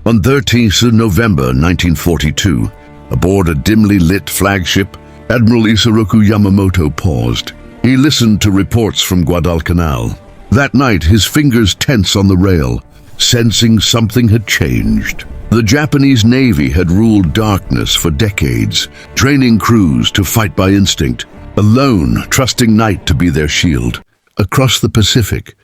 On 13th of November 1942, aboard a dimly lit flagship, Admiral Isoroku Yamamoto paused. He listened to reports from Guadalcanal. That night, his fingers tense on the rail, sensing something had changed. The Japanese Navy had ruled darkness for decades, training crews to fight by instinct, alone trusting night to be their shield. Across the Pacific,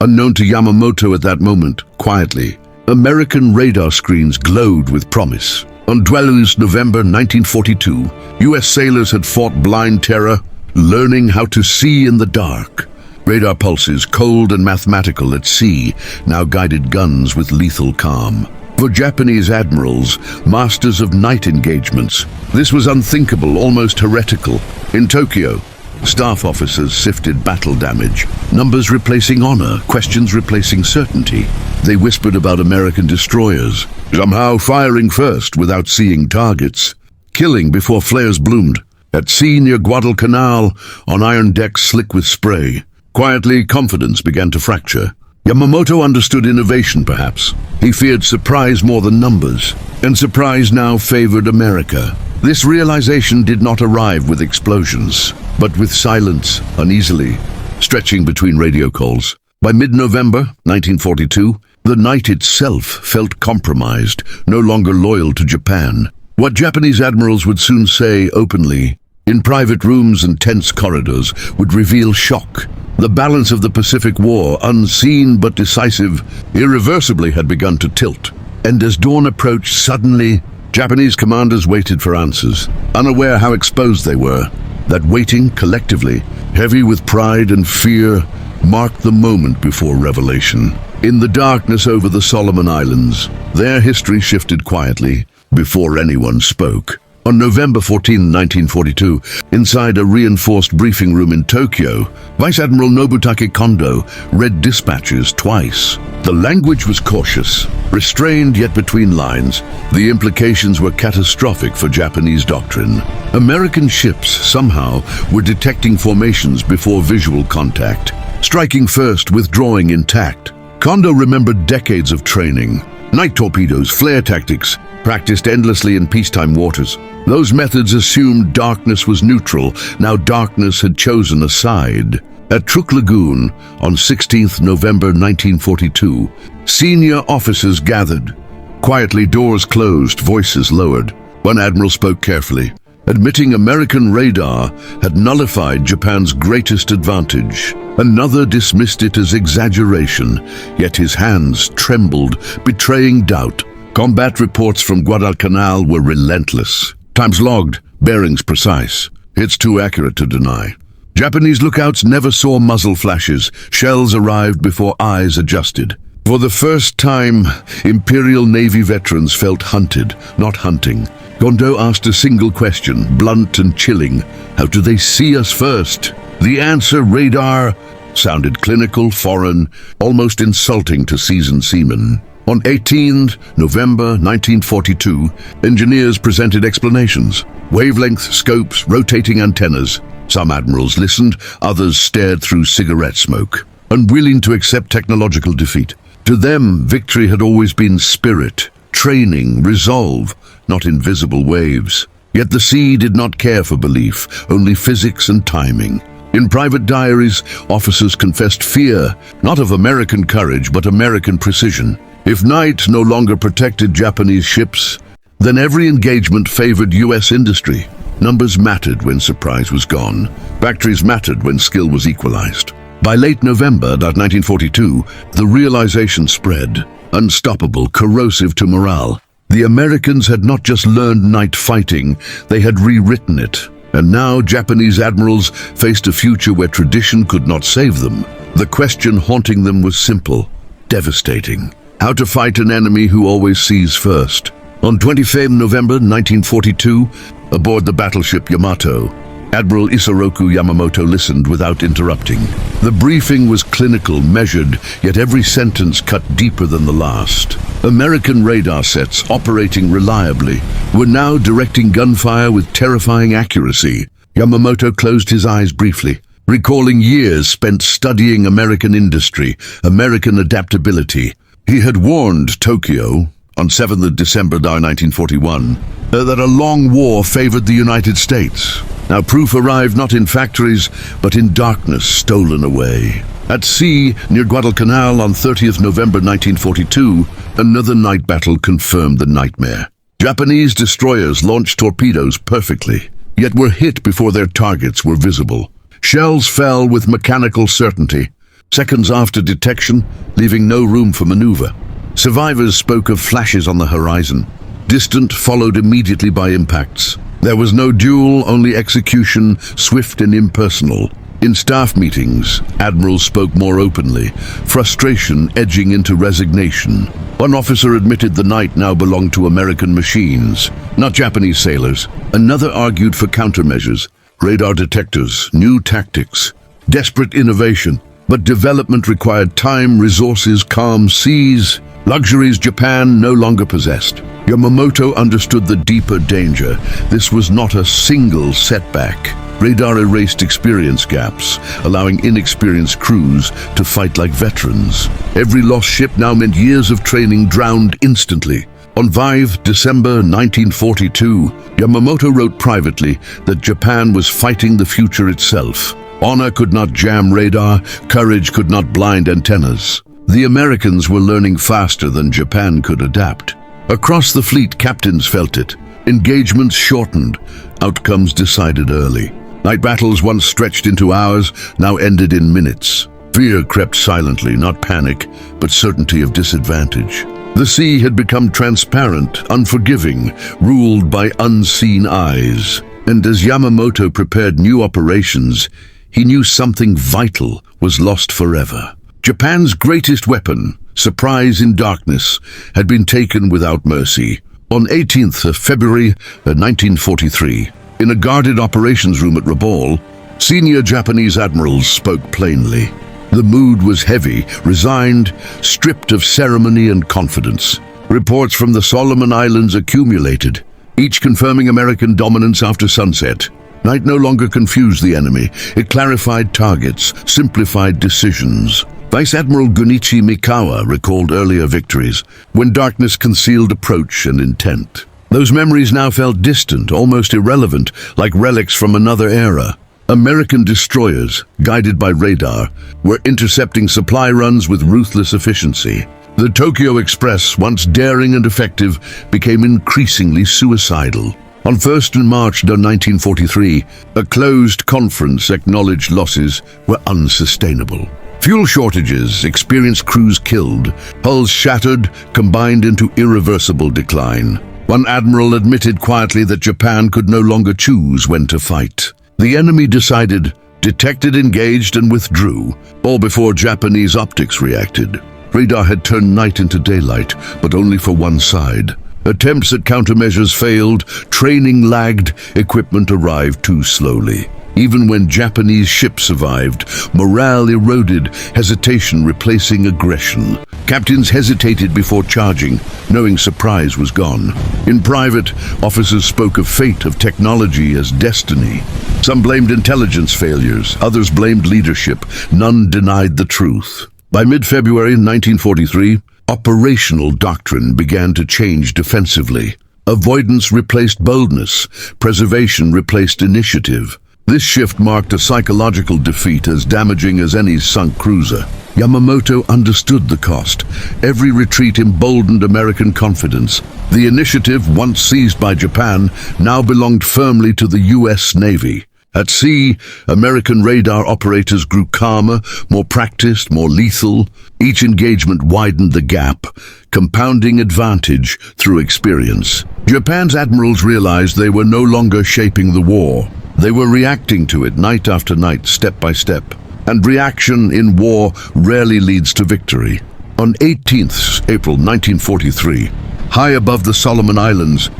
unknown to Yamamoto at that moment, quietly, American radar screens glowed with promise. On 12th November 1942, U.S. sailors had fought blind terror, learning how to see in the dark. Radar pulses, cold and mathematical at sea, now guided guns with lethal calm. For Japanese admirals, masters of night engagements, this was unthinkable, almost heretical. In Tokyo, staff officers sifted battle damage, numbers replacing honor, questions replacing certainty. They whispered about American destroyers, somehow firing first without seeing targets, killing before flares bloomed. At sea near Guadalcanal, on iron decks slick with spray, quietly confidence began to fracture. Yamamoto understood innovation, perhaps. He feared surprise more than numbers, and surprise now favored America. This realization did not arrive with explosions, but with silence, uneasily, stretching between radio calls. By mid-November 1942, the night itself felt compromised, no longer loyal to Japan. What Japanese admirals would soon say openly, in private rooms and tense corridors, would reveal shock. The balance of the Pacific War, unseen but decisive, irreversibly had begun to tilt. And as dawn approached, suddenly, Japanese commanders waited for answers, unaware how exposed they were. That waiting, collectively, heavy with pride and fear, marked the moment before revelation. In the darkness over the Solomon Islands, their history shifted quietly, before anyone spoke. On November 14, 1942, inside a reinforced briefing room in Tokyo, Vice Admiral Nobutake Kondo read dispatches twice. The language was cautious, restrained yet between lines. The implications were catastrophic for Japanese doctrine. American ships, somehow, were detecting formations before visual contact, striking first, withdrawing intact. Kondo remembered decades of training, night torpedoes, flare tactics, practiced endlessly in peacetime waters. Those methods assumed darkness was neutral. Now darkness had chosen a side. At Truk Lagoon, on 16th November 1942, senior officers gathered. Quietly, doors closed, voices lowered. One admiral spoke carefully, admitting American radar had nullified Japan's greatest advantage. Another dismissed it as exaggeration, yet his hands trembled, betraying doubt. Combat reports from Guadalcanal were relentless. Times logged, bearings precise. It's too accurate to deny. Japanese lookouts never saw muzzle flashes. Shells arrived before eyes adjusted. For the first time, Imperial Navy veterans felt hunted, not hunting. Kondo asked a single question, blunt and chilling. How do they see us first? The answer, radar, sounded clinical, foreign, almost insulting to seasoned seamen. On 18 November 1942, engineers presented explanations. Wavelength scopes, rotating antennas. Some admirals listened, others stared through cigarette smoke, unwilling to accept technological defeat. To them, victory had always been spirit, training, resolve, not invisible waves. Yet the sea did not care for belief, only physics and timing. In private diaries, officers confessed fear, not of American courage, but American precision. If night no longer protected Japanese ships, then every engagement favored U.S. industry. Numbers mattered when surprise was gone. Factories mattered when skill was equalized. By late November 1942, the realization spread, unstoppable, corrosive to morale. The Americans had not just learned night fighting, they had rewritten it. And now Japanese admirals faced a future where tradition could not save them. The question haunting them was simple, devastating. How to fight an enemy who always sees first. On 25 November 1942, aboard the battleship Yamato, Admiral Isoroku Yamamoto listened without interrupting. The briefing was clinical, measured, yet every sentence cut deeper than the last. American radar sets, operating reliably, were now directing gunfire with terrifying accuracy. Yamamoto closed his eyes briefly, recalling years spent studying American industry, American adaptability. He had warned Tokyo, on 7th of December 1941, that a long war favored the United States. Now proof arrived not in factories, but in darkness stolen away. At sea, near Guadalcanal on 30th November 1942, another night battle confirmed the nightmare. Japanese destroyers launched torpedoes perfectly, yet were hit before their targets were visible. Shells fell with mechanical certainty, seconds after detection, leaving no room for maneuver. Survivors spoke of flashes on the horizon, distant followed immediately by impacts. There was no duel, only execution, swift and impersonal. In staff meetings, admirals spoke more openly, frustration edging into resignation. One officer admitted the night now belonged to American machines, not Japanese sailors. Another argued for countermeasures, radar detectors, new tactics, desperate innovation. But development required time, resources, calm seas, luxuries Japan no longer possessed. Yamamoto understood the deeper danger. This was not a single setback. Radar erased experience gaps, allowing inexperienced crews to fight like veterans. Every lost ship now meant years of training drowned instantly. On 5 December 1942, Yamamoto wrote privately that Japan was fighting the future itself. Honor could not jam radar, courage could not blind antennas. The Americans were learning faster than Japan could adapt. Across the fleet, captains felt it. Engagements shortened, outcomes decided early. Night battles once stretched into hours, now ended in minutes. Fear crept silently, not panic, but certainty of disadvantage. The sea had become transparent, unforgiving, ruled by unseen eyes. And as Yamamoto prepared new operations, he knew something vital was lost forever. Japan's greatest weapon, surprise in darkness, had been taken without mercy. On 18th of February 1943, in a guarded operations room at Rabaul, senior Japanese admirals spoke plainly. The mood was heavy, resigned, stripped of ceremony and confidence. Reports from the Solomon Islands accumulated, each confirming American dominance after sunset. Night no longer confused the enemy. It clarified targets, simplified decisions. Vice Admiral Gunichi Mikawa recalled earlier victories, when darkness concealed approach and intent. Those memories now felt distant, almost irrelevant, like relics from another era. American destroyers, guided by radar, were intercepting supply runs with ruthless efficiency. The Tokyo Express, once daring and effective, became increasingly suicidal. On 1st March 1943, a closed conference acknowledged losses were unsustainable. Fuel shortages, experienced crews killed, hulls shattered, combined into irreversible decline. One admiral admitted quietly that Japan could no longer choose when to fight. The enemy decided, detected, engaged, and withdrew, all before Japanese optics reacted. Radar had turned night into daylight, but only for one side. Attempts at countermeasures failed, training lagged, equipment arrived too slowly. Even when Japanese ships survived, morale eroded, hesitation replacing aggression. Captains hesitated before charging, knowing surprise was gone. In private, officers spoke of fate, of technology as destiny. Some blamed intelligence failures, others blamed leadership. None denied the truth. By mid-February 1943, operational doctrine began to change defensively. Avoidance replaced boldness, preservation replaced initiative. This shift marked a psychological defeat as damaging as any sunk cruiser. Yamamoto understood the cost. Every retreat emboldened American confidence. The initiative, once seized by Japan, now belonged firmly to the U.S. Navy. At sea, American radar operators grew calmer, more practiced, more lethal. Each engagement widened the gap, compounding advantage through experience. Japan's admirals realized they were no longer shaping the war. They were reacting to it night after night, step by step. And reaction in war rarely leads to victory. On 18th April 1943, high above the Solomon Islands,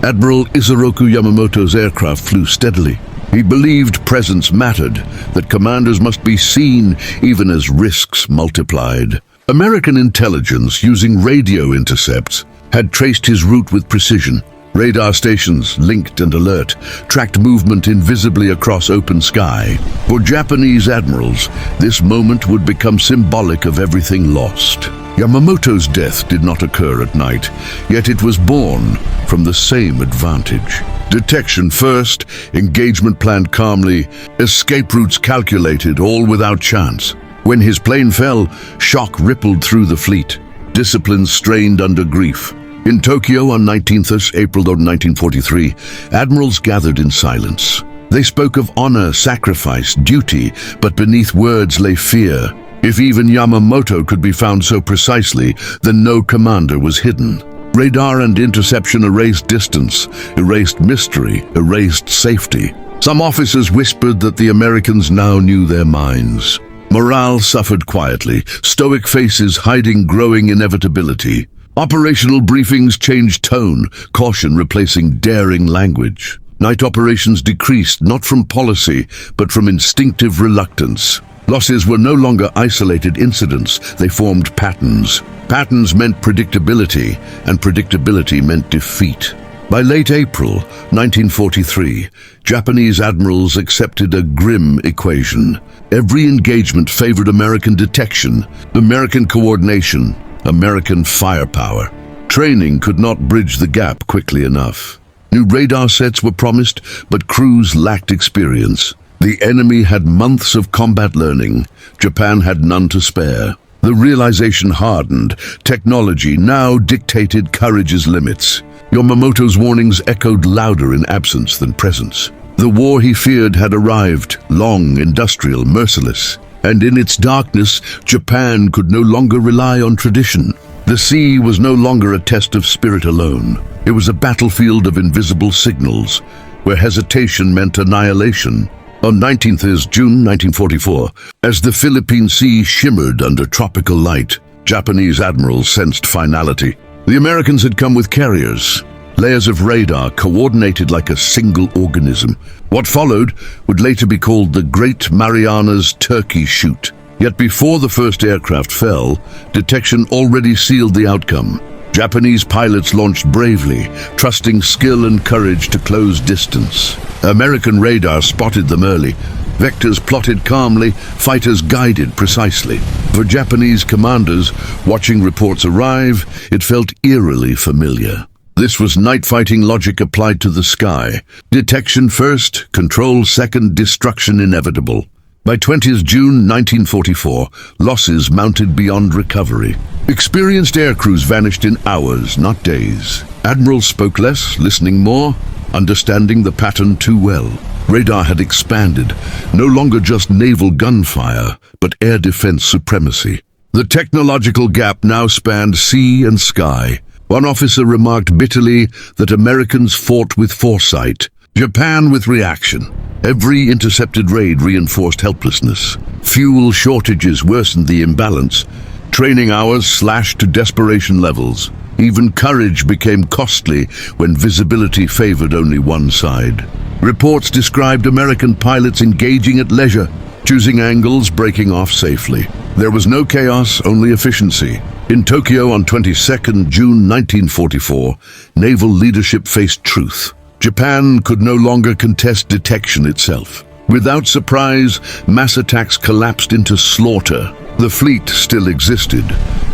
Admiral Isoroku Yamamoto's aircraft flew steadily. He believed presence mattered, that commanders must be seen even as risks multiplied. American intelligence, using radio intercepts, had traced his route with precision. Radar stations, linked and alert, tracked movement invisibly across open sky. For Japanese admirals, this moment would become symbolic of everything lost. Yamamoto's death did not occur at night, yet it was born from the same advantage. Detection first, engagement planned calmly, escape routes calculated, all without chance. When his plane fell, shock rippled through the fleet. Discipline strained under grief. In Tokyo on 19th April 1943, admirals gathered in silence. They spoke of honor, sacrifice, duty, but beneath words lay fear. If even Yamamoto could be found so precisely, then no commander was hidden. Radar and interception erased distance, erased mystery, erased safety. Some officers whispered that the Americans now knew their minds. Morale suffered quietly, stoic faces hiding growing inevitability. Operational briefings changed tone, caution replacing daring language. Night operations decreased not from policy, but from instinctive reluctance. Losses were no longer isolated incidents, they formed patterns. Patterns meant predictability, and predictability meant defeat. By late April 1943, Japanese admirals accepted a grim equation. Every engagement favored American detection, American coordination, American firepower. Training could not bridge the gap quickly enough. New radar sets were promised, but crews lacked experience. The enemy had months of combat learning. Japan had none to spare. The realization hardened. Technology now dictated courage's limits. Yamamoto's warnings echoed louder in absence than presence. The war he feared had arrived, long, industrial, merciless. And in its darkness, Japan could no longer rely on tradition. The sea was no longer a test of spirit alone. It was a battlefield of invisible signals, where hesitation meant annihilation. On 19th June 1944, as the Philippine Sea shimmered under tropical light, Japanese admirals sensed finality. The Americans had come with carriers, layers of radar coordinated like a single organism. What followed would later be called the Great Marianas Turkey Shoot. Yet before the first aircraft fell, detection already sealed the outcome. Japanese pilots launched bravely, trusting skill and courage to close distance. American radar spotted them early. Vectors plotted calmly, fighters guided precisely. For Japanese commanders, watching reports arrive, it felt eerily familiar. This was night fighting logic applied to the sky. Detection first, control second, destruction inevitable. By 20th June 1944, losses mounted beyond recovery. Experienced air crews vanished in hours, not days. Admirals spoke less, listening more, understanding the pattern too well. Radar had expanded, no longer just naval gunfire, but air defense supremacy. The technological gap now spanned sea and sky. One officer remarked bitterly that Americans fought with foresight, Japan with reaction. Every intercepted raid reinforced helplessness. Fuel shortages worsened the imbalance. Training hours slashed to desperation levels. Even courage became costly when visibility favored only one side. Reports described American pilots engaging at leisure, choosing angles, breaking off safely. There was no chaos, only efficiency. In Tokyo on 22nd June 1944, naval leadership faced truth. Japan could no longer contest detection itself. Without surprise, mass attacks collapsed into slaughter. The fleet still existed,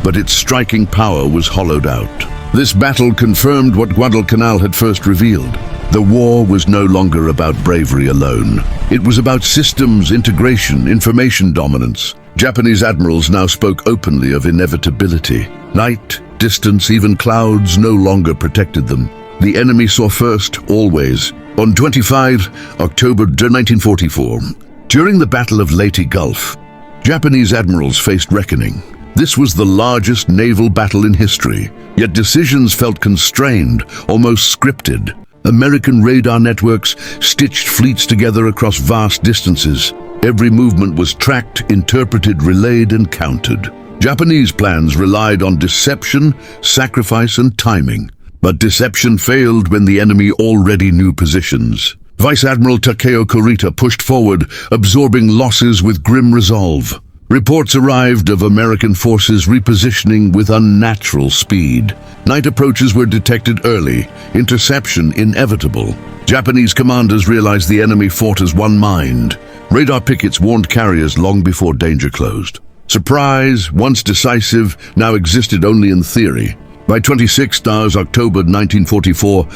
but its striking power was hollowed out. This battle confirmed what Guadalcanal had first revealed. The war was no longer about bravery alone. It was about systems, integration, information dominance. Japanese admirals now spoke openly of inevitability. Night, distance, even clouds no longer protected them. The enemy saw first, always. On 25 October 1944, during the Battle of Leyte Gulf, Japanese admirals faced reckoning. This was the largest naval battle in history, yet decisions felt constrained, almost scripted. American radar networks stitched fleets together across vast distances. Every movement was tracked, interpreted, relayed, and countered. Japanese plans relied on deception, sacrifice, and timing. But deception failed when the enemy already knew positions. Vice Admiral Takeo Kurita pushed forward, absorbing losses with grim resolve. Reports arrived of American forces repositioning with unnatural speed. Night approaches were detected early, interception inevitable. Japanese commanders realized the enemy fought as one mind. Radar pickets warned carriers long before danger closed. Surprise, once decisive, now existed only in theory. By 26 October 1944,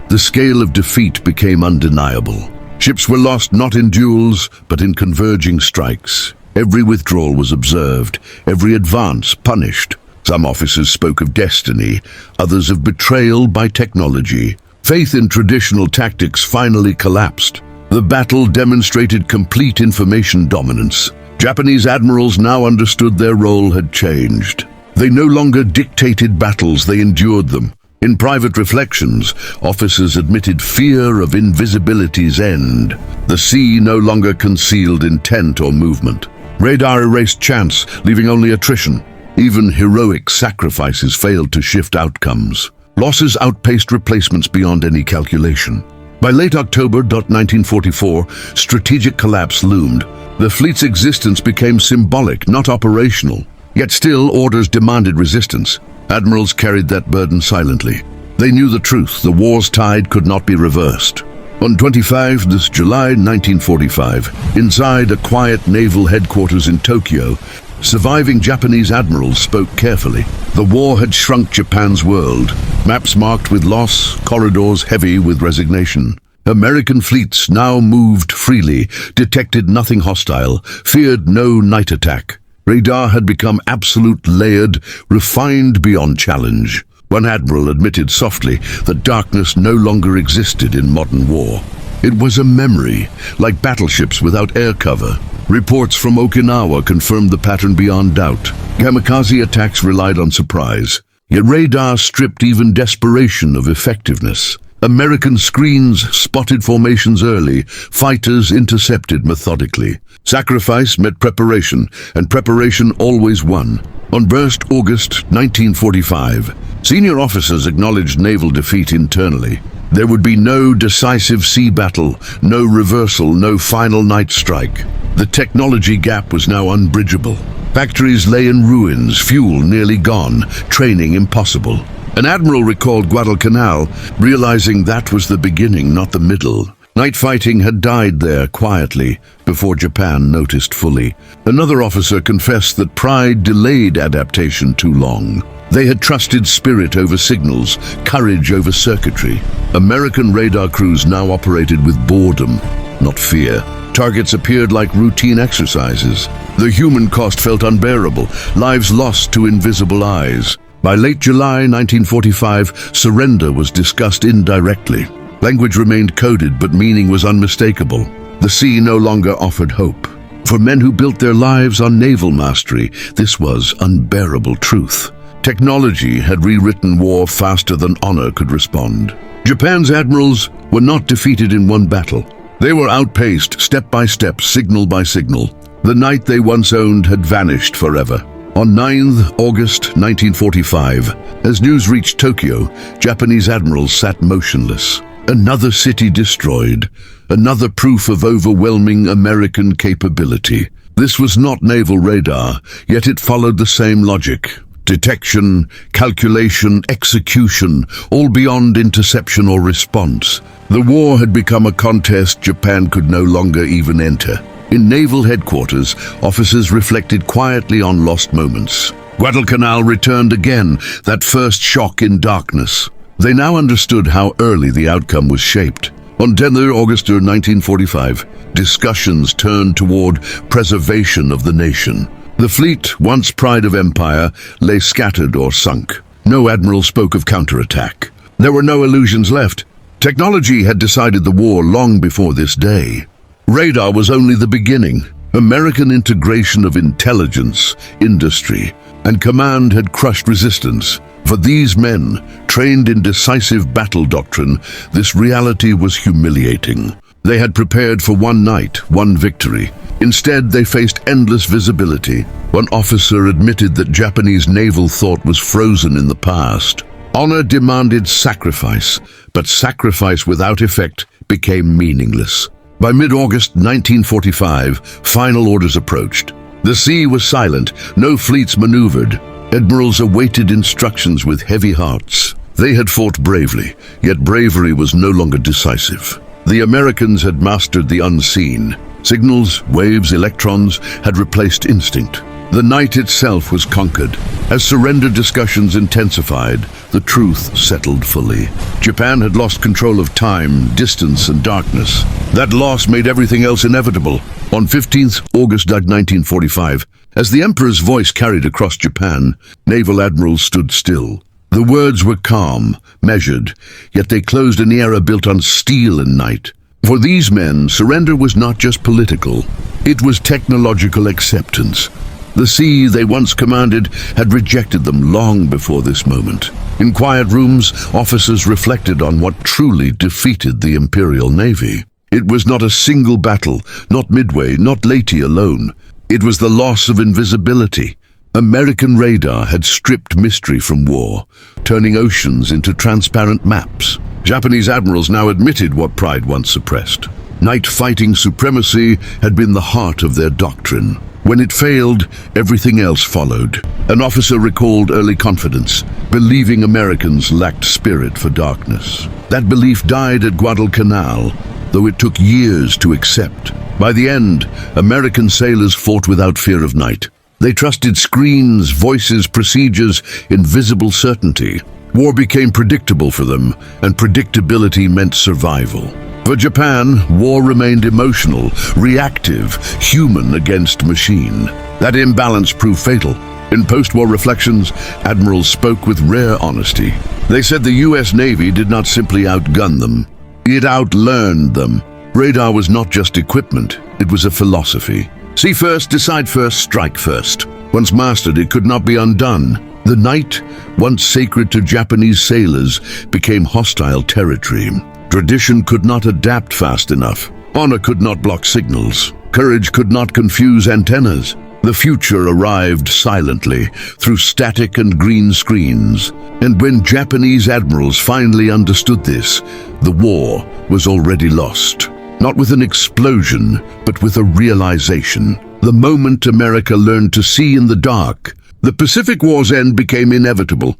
the scale of defeat became undeniable. Ships were lost not in duels, but in converging strikes. Every withdrawal was observed, every advance punished. Some officers spoke of destiny, others of betrayal by technology. Faith in traditional tactics finally collapsed. The battle demonstrated complete information dominance. Japanese admirals now understood their role had changed. They no longer dictated battles, they endured them. In private reflections, officers admitted fear of invisibility's end. The sea no longer concealed intent or movement. Radar erased chance, leaving only attrition. Even heroic sacrifices failed to shift outcomes. Losses outpaced replacements beyond any calculation. By late October 1944, strategic collapse loomed. The fleet's existence became symbolic, not operational. Yet still, orders demanded resistance. Admirals carried that burden silently. They knew the truth: the war's tide could not be reversed. On 25 July 1945, inside a quiet naval headquarters in Tokyo, surviving Japanese admirals spoke carefully. The war had shrunk Japan's world, maps marked with loss, corridors heavy with resignation. American fleets now moved freely, detected nothing hostile, feared no night attack. Radar had become absolute, layered, refined beyond challenge. One admiral admitted softly that darkness no longer existed in modern war. It was a memory, like battleships without air cover. Reports from Okinawa confirmed the pattern beyond doubt. Kamikaze attacks relied on surprise. Yet radar stripped even desperation of effectiveness. American screens spotted formations early, fighters intercepted methodically. Sacrifice met preparation, and preparation always won. On 1st August 1945, senior officers acknowledged naval defeat internally. There would be no decisive sea battle, no reversal, no final night strike. The technology gap was now unbridgeable. Factories lay in ruins, fuel nearly gone, training impossible. An admiral recalled Guadalcanal, realizing that was the beginning, not the middle. Night fighting had died there quietly, before Japan noticed fully. Another officer confessed that pride delayed adaptation too long. They had trusted spirit over signals, courage over circuitry. American radar crews now operated with boredom, not fear. Targets appeared like routine exercises. The human cost felt unbearable, lives lost to invisible eyes. By late July 1945, surrender was discussed indirectly. Language remained coded, but meaning was unmistakable. The sea no longer offered hope. For men who built their lives on naval mastery, this was unbearable truth. Technology had rewritten war faster than honor could respond. Japan's admirals were not defeated in one battle. They were outpaced step by step, signal by signal. The night they once owned had vanished forever. On 9th August 1945, as news reached Tokyo, Japanese admirals sat motionless. Another city destroyed, another proof of overwhelming American capability. This was not naval radar, yet it followed the same logic. Detection, calculation, execution, all beyond interception or response. The war had become a contest Japan could no longer even enter. In naval headquarters, officers reflected quietly on lost moments. Guadalcanal returned again, that first shock in darkness. They now understood how early the outcome was shaped. On 10th August 1945, discussions turned toward preservation of the nation. The fleet, once pride of empire, lay scattered or sunk. No admiral spoke of counterattack. There were no illusions left. Technology had decided the war long before this day. Radar was only the beginning. American integration of intelligence, industry, and command had crushed resistance. For these men, trained in decisive battle doctrine, this reality was humiliating. They had prepared for one night, one victory. Instead, they faced endless visibility. One officer admitted that Japanese naval thought was frozen in the past. Honor demanded sacrifice, but sacrifice without effect became meaningless. By mid-August 1945, final orders approached. The sea was silent, no fleets maneuvered. Admirals awaited instructions with heavy hearts. They had fought bravely, yet bravery was no longer decisive. The Americans had mastered the unseen. Signals, waves, electrons had replaced instinct. The night itself was conquered. As surrender discussions intensified, the truth settled fully. Japan had lost control of time, distance, and darkness. That loss made everything else inevitable. On 15th August 1945, as the Emperor's voice carried across Japan, naval admirals stood still. The words were calm, measured, yet they closed an era built on steel and night. For these men, surrender was not just political. It was technological acceptance. The sea they once commanded had rejected them long before this moment. In quiet rooms, officers reflected on what truly defeated the Imperial Navy. It was not a single battle, not Midway, not Leyte alone. It was the loss of invisibility. American radar had stripped mystery from war, turning oceans into transparent maps. Japanese admirals now admitted what pride once suppressed. Night-fighting supremacy had been the heart of their doctrine. When it failed, everything else followed. An officer recalled early confidence, believing Americans lacked spirit for darkness. That belief died at Guadalcanal, though it took years to accept. By the end, American sailors fought without fear of night. They trusted screens, voices, procedures, invisible certainty. War became predictable for them, and predictability meant survival. For Japan, war remained emotional, reactive, human against machine. That imbalance proved fatal. In post-war reflections, admirals spoke with rare honesty. They said the U.S. Navy did not simply outgun them. It outlearned them. Radar was not just equipment, it was a philosophy. See first, decide first, strike first. Once mastered, it could not be undone. The night, once sacred to Japanese sailors, became hostile territory. Tradition could not adapt fast enough. Honor could not block signals. Courage could not confuse antennas. The future arrived silently, through static and green screens. And when Japanese admirals finally understood this, the war was already lost. Not with an explosion, but with a realization. The moment America learned to see in the dark, the Pacific War's end became inevitable.